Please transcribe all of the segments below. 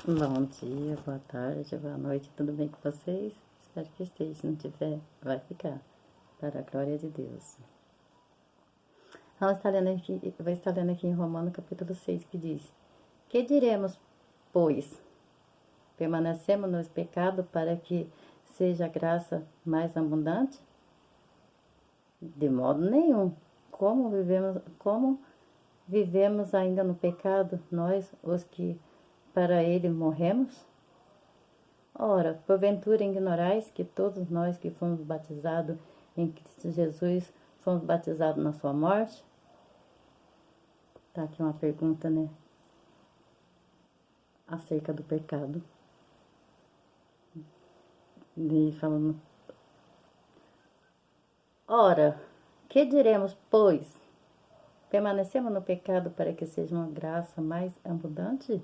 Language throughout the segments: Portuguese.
Bom dia, boa tarde, boa noite, tudo bem com vocês? Espero que esteja, se não tiver, vai ficar, para a glória de Deus. Vou estar lendo aqui em Romano capítulo 6, que diz: Que diremos, pois? Permanecemos no pecado para que seja a graça mais abundante? De modo nenhum. Como vivemos ainda no pecado, nós, os que para ele morremos? Ora, porventura ignorais que todos nós que fomos batizados em Cristo Jesus fomos batizados na sua morte? Tá aqui uma pergunta, né? Acerca do pecado. E falando: Ora, que diremos, pois? Permanecemos no pecado para que seja uma graça mais abundante?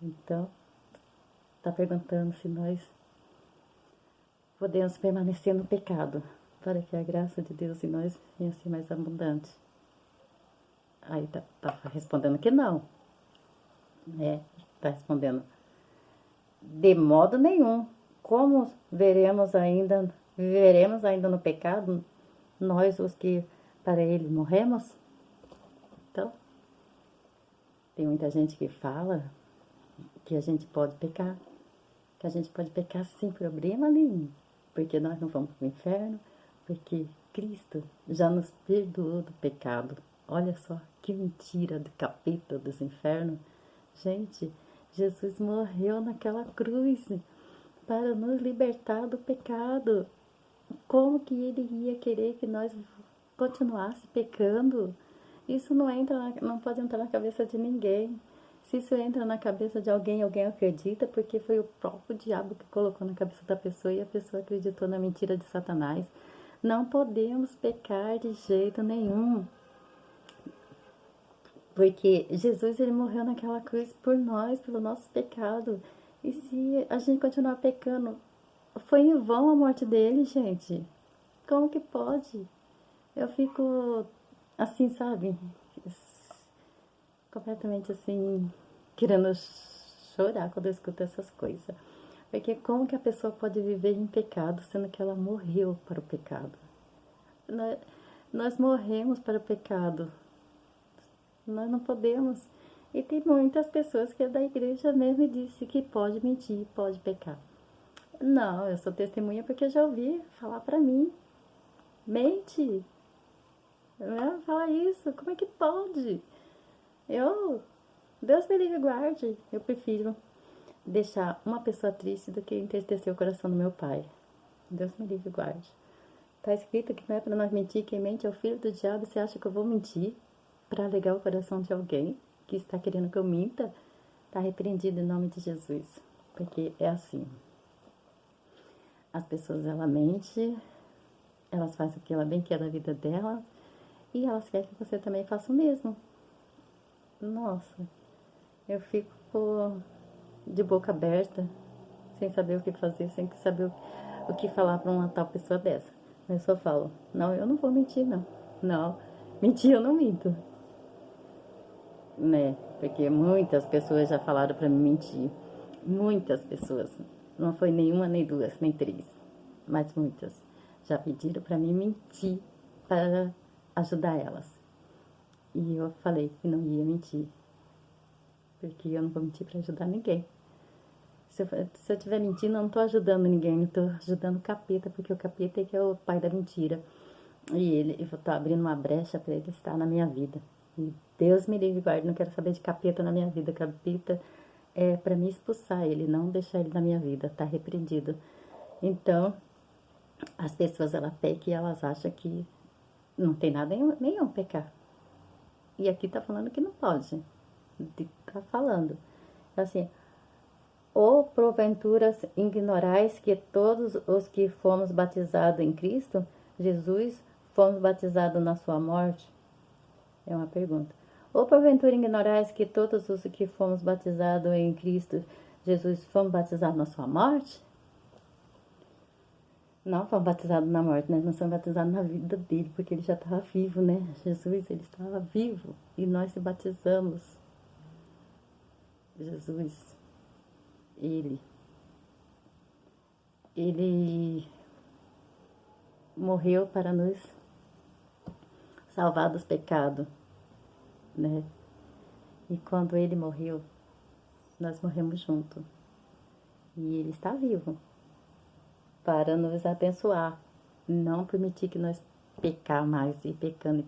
Então, tá perguntando se nós podemos permanecer no pecado para que a graça de Deus em nós venha ser mais abundante. Aí tá respondendo que não. Tá respondendo: de modo nenhum. Como viveremos ainda no pecado, nós os que para ele morremos? Então, tem muita gente que fala que a gente pode pecar, sem problema nenhum, porque nós não vamos para o inferno, porque Cristo já nos perdoou do pecado. Olha só que mentira do capeta dos infernos. Gente, Jesus morreu naquela cruz para nos libertar do pecado. Como que ele ia querer que nós continuasse pecando? Isso não pode entrar na cabeça de ninguém. Se isso entra na cabeça de alguém acredita, porque foi o próprio diabo que colocou na cabeça da pessoa e a pessoa acreditou na mentira de Satanás. Não podemos pecar de jeito nenhum, porque Jesus ele morreu naquela cruz por nós, pelo nosso pecado. E se a gente continuar pecando, foi em vão a morte dele, gente. Como que pode? Eu fico assim, sabe? Completamente assim, querendo chorar quando eu escuto essas coisas. Porque como que a pessoa pode viver em pecado, sendo que ela morreu para o pecado? Nós morremos para o pecado. Nós não podemos. E tem muitas pessoas que é da igreja mesmo e disse que pode mentir, pode pecar. Não, eu sou testemunha porque eu já ouvi falar pra mim. Mente. Não fala isso. Como é que pode? Deus me livre e guarde. Eu prefiro deixar uma pessoa triste do que entristecer o coração do meu pai. Deus me livre e guarde. Tá escrito que não é pra nós mentir. Quem mente é o filho do diabo. Você acha que eu vou mentir pra alegar o coração de alguém que está querendo que eu minta? Tá repreendido em nome de Jesus. Porque é assim. As pessoas, elas mentem, elas fazem o que ela bem quer da vida dela e elas querem que você também faça o mesmo. Nossa, eu fico de boca aberta, sem saber o que fazer, sem saber o que falar para uma tal pessoa dessa. Eu só falo: não, eu não vou mentir, não. Não, mentir eu não minto. Né? Porque muitas pessoas já falaram para mim mentir. Muitas pessoas. Não foi nenhuma, nem duas, nem três. Mas muitas. Já pediram para mim mentir para ajudar elas. E eu falei que não ia mentir. Porque eu não vou mentir para ajudar ninguém. Se eu estiver mentindo, eu não estou ajudando ninguém. Eu estou ajudando o capeta, porque o capeta é que é o pai da mentira. E eu estou abrindo uma brecha para ele estar na minha vida. E Deus me livre e guarde, não quero saber de capeta na minha vida. Capeta é para me expulsar ele, não deixar ele na minha vida, tá repreendido. Então, as pessoas, elas pecam e elas acham que não tem nada nenhum pecar. E aqui tá falando que não pode. Tá falando. Assim: ou porventura ignorais que todos os que fomos batizados em Cristo Jesus fomos batizados na sua morte? É uma pergunta. Ou porventura ignorais que todos os que fomos batizados em Cristo Jesus fomos batizados na sua morte? Não fomos batizados na morte, né? Nós somos batizados na vida dele, porque ele já estava vivo, né? Jesus, ele estava vivo e nós se batizamos. Jesus. Ele, ele morreu para nos salvar dos pecados, né? E quando ele morreu, nós morremos junto. E ele está vivo para nos abençoar, não permitir que nós pecar mais e pecando.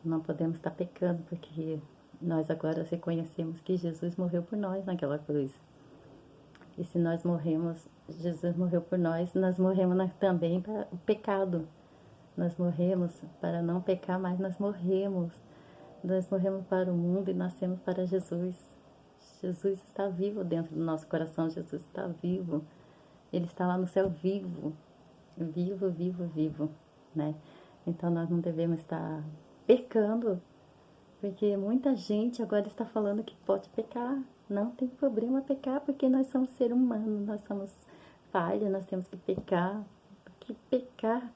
Não podemos estar pecando porque nós agora reconhecemos que Jesus morreu por nós naquela cruz. E se nós morremos, Jesus morreu por nós morremos também para o pecado. Nós morremos para não pecar mais, nós morremos. Nós morremos para o mundo e nascemos para Jesus. Jesus está vivo dentro do nosso coração, Jesus está vivo. Ele está lá no céu vivo, vivo, né? Então nós não devemos estar pecando, porque muita gente agora está falando que pode pecar. Não tem problema pecar, porque nós somos seres humanos, nós somos falhos, nós temos que pecar. Porque pecar,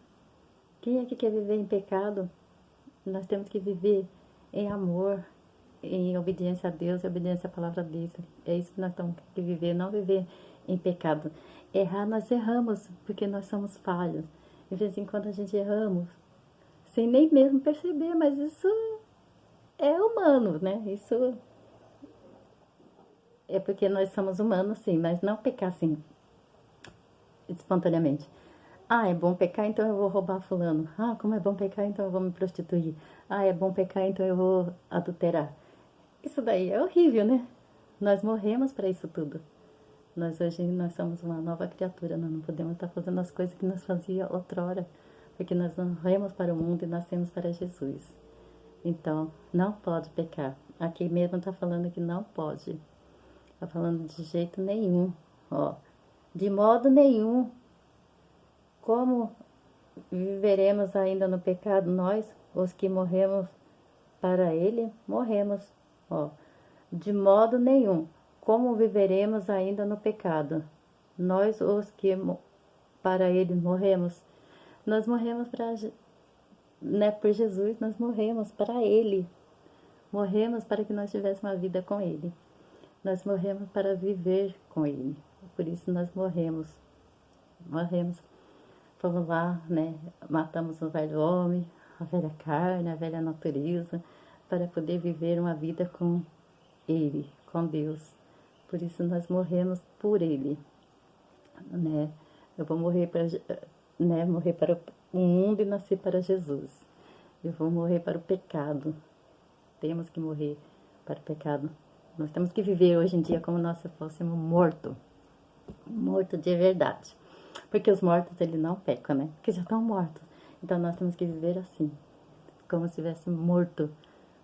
quem é que quer viver em pecado? Nós temos que viver em amor, em obediência a Deus e obediência à palavra dele. É isso que nós temos que viver, não viver em pecado. Errar, nós erramos, porque nós somos falhos. De vez em quando a gente erramos, sem nem mesmo perceber, mas isso é humano, né? Isso é porque nós somos humanos, sim, mas não pecar assim, espontaneamente. Ah, é bom pecar, então eu vou roubar fulano. Ah, como é bom pecar, então eu vou me prostituir. Ah, é bom pecar, então eu vou adulterar. Isso daí é horrível, né? Nós morremos para isso tudo. Hoje nós somos uma nova criatura, nós não podemos estar fazendo as coisas que nós fazia outrora, porque nós morremos para o mundo e nascemos para Jesus. Então, não pode pecar. Aqui mesmo está falando que não pode. Está falando de jeito nenhum, ó. De modo nenhum. Como viveremos ainda no pecado? Nós, os que morremos para ele, morremos, ó. De modo nenhum. Como viveremos ainda no pecado? Nós, os que para ele morremos. Nós morremos para, né, por Jesus, nós morremos para ele. Morremos para que nós tivéssemos uma vida com ele. Nós morremos para viver com ele. Por isso nós morremos. Fomos lá, né? Matamos o velho homem, a velha carne, a velha natureza, para poder viver uma vida com ele, com Deus. Por isso nós morremos por ele, né? Eu vou morrer para, né? Morrer para o mundo e nascer para Jesus. Eu vou morrer para o pecado. Temos que morrer para o pecado. Nós temos que viver hoje em dia como nós fôssemos mortos. Morto de verdade. Porque os mortos, eles não pecam, né? Porque já estão mortos. Então nós temos que viver assim, como se estivesse morto.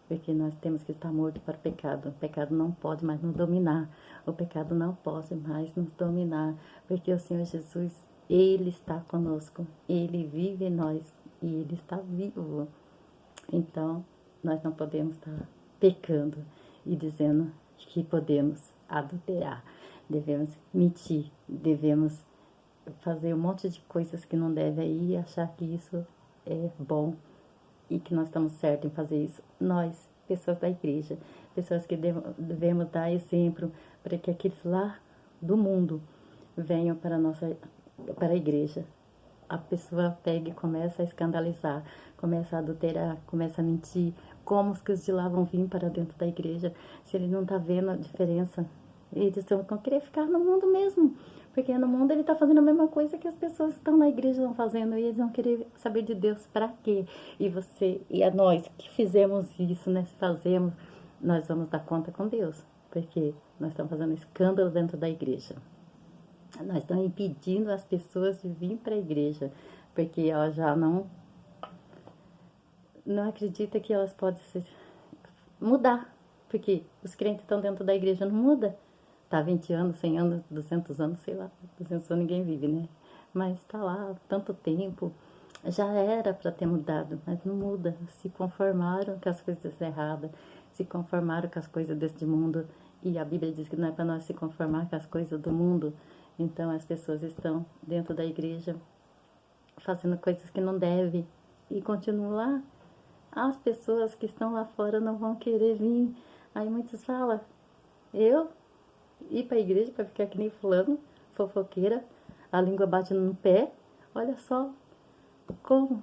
Porque nós temos que estar morto para o pecado. O pecado não pode mais nos dominar. O pecado não pode mais nos dominar. Porque o Senhor Jesus, Ele está conosco. Ele vive em nós. E Ele está vivo. Então, nós não podemos estar pecando e dizendo que podemos adulterar. Devemos mentir. Devemos fazer um monte de coisas que não deve aí e achar que isso é bom. E que nós estamos certos em fazer isso. Nós, pessoas da igreja, pessoas que devemos dar exemplo para que aqueles lá do mundo venham para a igreja. A pessoa pega e começa a escandalizar, começa a adulterar, começa a mentir. Como que os de lá vão vir para dentro da igreja se ele não está vendo a diferença? Eles vão querer ficar no mundo mesmo. Porque no mundo ele está fazendo a mesma coisa que as pessoas que estão na igreja estão fazendo. E eles vão querer saber de Deus para quê? E você e a nós que fizemos isso, né? Se fazemos, nós vamos dar conta com Deus. Porque nós estamos fazendo escândalo dentro da igreja. Nós estamos impedindo as pessoas de vir para a igreja. Porque elas já não acreditam que elas podem mudar. Porque os crentes estão dentro da igreja, não muda. Tá 20 anos, 100 anos, 200 anos, sei lá, 200 anos ninguém vive, né? Mas tá lá há tanto tempo, já era para ter mudado, mas não muda. Se conformaram com as coisas erradas, se conformaram com as coisas deste mundo, e a Bíblia diz que não é para nós se conformar com as coisas do mundo. Então as pessoas estão dentro da igreja fazendo coisas que não devem e continuam lá. As pessoas que estão lá fora não vão querer vir. Aí muitos falam, ir pra igreja pra ficar que nem fulano, fofoqueira, a língua bate no pé. Olha só como.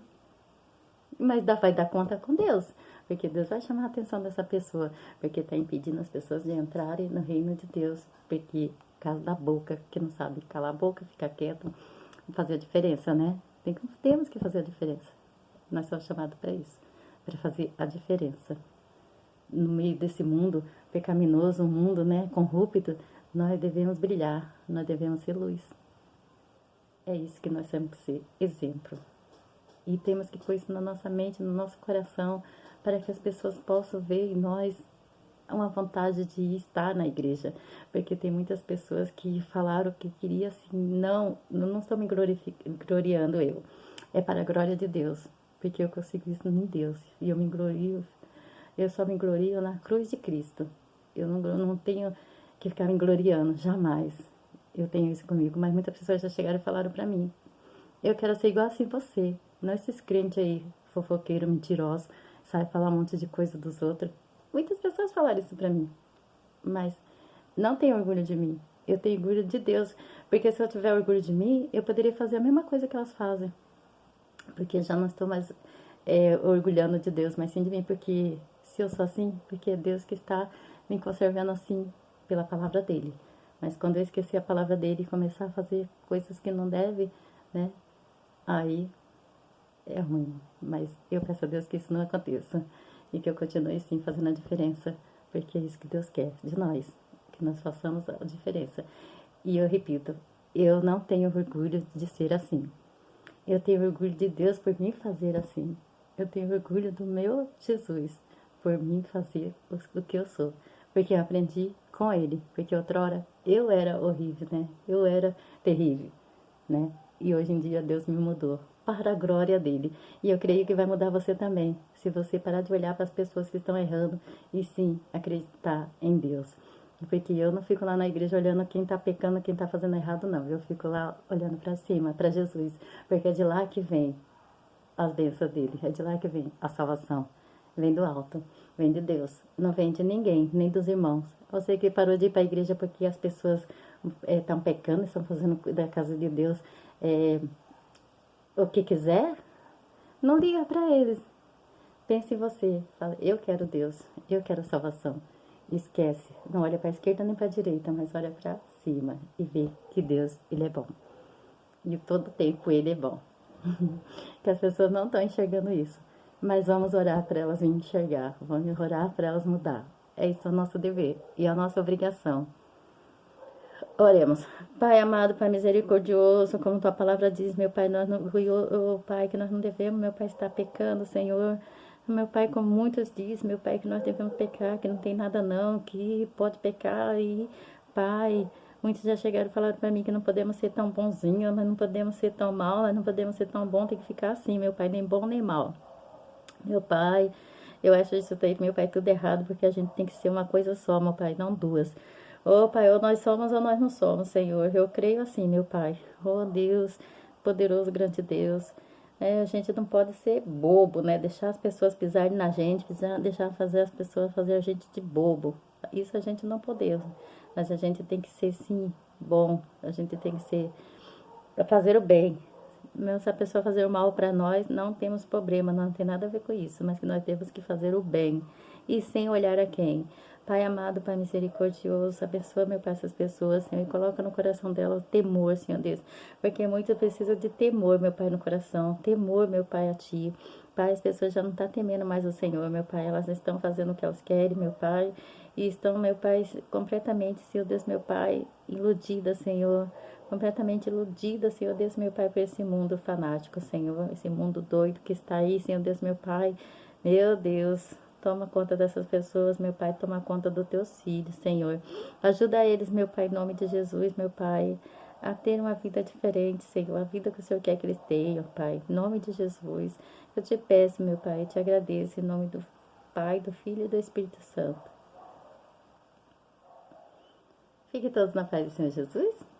Mas vai dar conta com Deus, porque Deus vai chamar a atenção dessa pessoa, porque está impedindo as pessoas de entrarem no reino de Deus, porque por causa da boca, que não sabe calar a boca, ficar quieto, fazer a diferença, né? Temos que fazer a diferença. Nós somos chamados para isso, para fazer a diferença. No meio desse mundo pecaminoso, um mundo, né, corrupto, nós devemos brilhar, nós devemos ser luz. É isso que nós temos que ser, exemplo. E temos que pôr isso na nossa mente, no nosso coração, para que as pessoas possam ver em nós uma vontade de estar na igreja. Porque tem muitas pessoas que falaram que queria assim, não estou me gloriando eu. É para a glória de Deus. Porque eu consigo isso em Deus. E eu só me glorio na cruz de Cristo. Eu não tenho que ficar me gloriando, jamais. Eu tenho isso comigo, mas muitas pessoas já chegaram e falaram para mim: eu quero ser igual assim você. Não esses crentes aí, fofoqueiro, mentiroso, sai falar um monte de coisa dos outros. Muitas pessoas falaram isso pra mim, mas não tenho orgulho de mim. Eu tenho orgulho de Deus, porque se eu tiver orgulho de mim, eu poderia fazer a mesma coisa que elas fazem. Porque eu já não estou mais orgulhando de Deus, mas sim de mim, porque se eu sou assim, porque é Deus que está me conservando assim pela palavra dele. Mas quando eu esquecer a palavra dele e começar a fazer coisas que não deve, né? Aí é ruim, mas eu peço a Deus que isso não aconteça e que eu continue sim fazendo a diferença, porque é isso que Deus quer de nós, que nós façamos a diferença. E eu repito, eu não tenho orgulho de ser assim. Eu tenho orgulho de Deus por me fazer assim. Eu tenho orgulho do meu Jesus por me fazer o que eu sou, porque eu aprendi com Ele, porque outrora eu era horrível, né? Eu era terrível, né? E hoje em dia Deus me mudou para a glória dele. E eu creio que vai mudar você também, se você parar de olhar para as pessoas que estão errando e sim acreditar em Deus. Porque eu não fico lá na igreja olhando quem está pecando, quem está fazendo errado, não. Eu fico lá olhando para cima, para Jesus, porque é de lá que vem as bênçãos dele, é de lá que vem a salvação. Vem do alto, vem de Deus, não vem de ninguém, nem dos irmãos. Você que parou de ir para a igreja porque as pessoas estão pecando, estão fazendo da casa de Deus o que quiser, não liga para eles. Pense em você, fala: eu quero Deus, eu quero salvação. Esquece, não olha para a esquerda nem para a direita, mas olha para cima e vê que Deus, Ele é bom. E todo tempo Ele é bom. Que as pessoas não estão enxergando isso. Mas vamos orar para elas enxergar, vamos orar para elas mudar. É isso o nosso dever e a nossa obrigação. Oremos. Pai amado, Pai misericordioso, como tua palavra diz, meu Pai, Pai, que nós não devemos, meu Pai, estar pecando, Senhor. Meu Pai, como muitos dizem, meu Pai, que nós devemos pecar, que não tem nada não, que pode pecar e, Pai, muitos já chegaram e falaram para mim que não podemos ser tão bonzinhos, mas não podemos ser tão mal, mas não podemos ser tão bom, tem que ficar assim, meu Pai, nem bom nem mal. Meu Pai, eu acho isso daí, meu Pai, tudo errado, porque a gente tem que ser uma coisa só, meu Pai, não duas. Ô, Pai, ou nós somos ou nós não somos, Senhor. Eu creio assim, meu Pai. Oh, Deus, poderoso, grande Deus. A gente não pode ser bobo, né? Deixar as pessoas pisarem na gente, deixar fazer as pessoas fazer a gente de bobo. Isso a gente não podemos. Mas a gente tem que ser, sim, bom. A gente tem que ser, para fazer o bem. Mesmo se a pessoa fazer o mal para nós, não temos problema, não tem nada a ver com isso, mas que nós temos que fazer o bem e sem olhar a quem. Pai amado, Pai misericordioso, abençoa, meu Pai, essas pessoas, Senhor, e coloca no coração delas temor, Senhor Deus, porque muitos precisam de temor, meu Pai, no coração, temor, meu Pai, a Ti. Pai, as pessoas já não estão temendo mais o Senhor, meu Pai, elas estão fazendo o que elas querem, meu Pai, e estão, meu Pai, completamente, Senhor Deus, meu Pai, iludidas, Senhor, completamente iludida, Senhor Deus, meu Pai, por esse mundo fanático, Senhor, esse mundo doido que está aí, Senhor Deus, meu Pai, meu Deus, toma conta dessas pessoas, meu Pai, toma conta dos teus filhos, Senhor, ajuda eles, meu Pai, em nome de Jesus, meu Pai, a ter uma vida diferente, Senhor, a vida que o Senhor quer que eles tenham, Pai, em nome de Jesus, eu te peço, meu Pai, eu te agradeço, em nome do Pai, do Filho e do Espírito Santo. Fiquem todos na paz do Senhor Jesus.